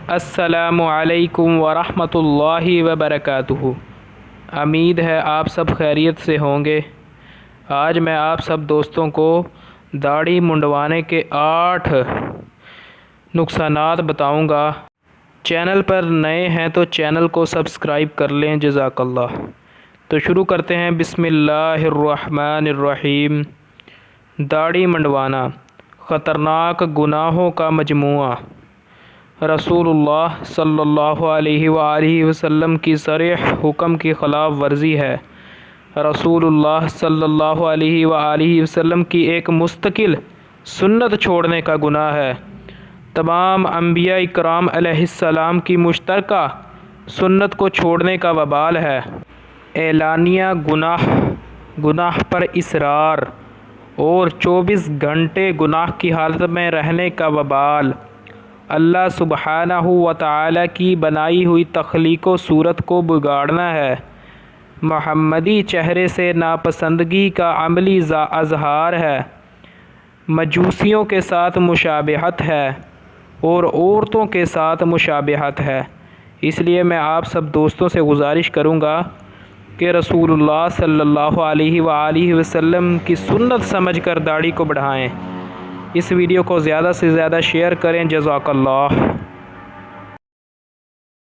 السلام علیکم ورحمۃ اللہ وبرکاتہ۔ امید ہے آپ سب خیریت سے ہوں گے۔ آج میں آپ سب دوستوں کو داڑھی منڈوانے کے 8 نقصانات بتاؤں گا۔ چینل پر نئے ہیں تو چینل کو سبسکرائب کر لیں، جزاک اللہ۔ تو شروع کرتے ہیں، بسم اللہ الرحمن الرحیم۔ داڑھی منڈوانا خطرناک گناہوں کا مجموعہ۔ رسول اللہ صلی اللہ علیہ وآلہ وسلم کی صریح حکم کی خلاف ورزی ہے۔ رسول اللہ صلی اللہ علیہ وآلہ وسلم کی ایک مستقل سنت چھوڑنے کا گناہ ہے۔ تمام انبیاء کرام علیہ السلام کی مشترکہ سنت کو چھوڑنے کا وبال ہے۔ اعلانیہ گناہ پر اصرار اور 24 گھنٹے گناہ کی حالت میں رہنے کا وبال۔ اللہ سبحانہ و تعالی کی بنائی ہوئی تخلیق و صورت کو بگاڑنا ہے۔ محمدی چہرے سے ناپسندگی کا عملی اظہار ہے۔ مجوسیوں کے ساتھ مشابہت ہے اور عورتوں کے ساتھ مشابہت ہے۔ اس لیے میں آپ سب دوستوں سے گزارش کروں گا کہ رسول اللہ صلی اللہ علیہ وآلہ وسلم کی سنت سمجھ کر داڑھی کو بڑھائیں۔ اس ویڈیو کو زیادہ سے زیادہ شیئر کریں، جزاک اللہ۔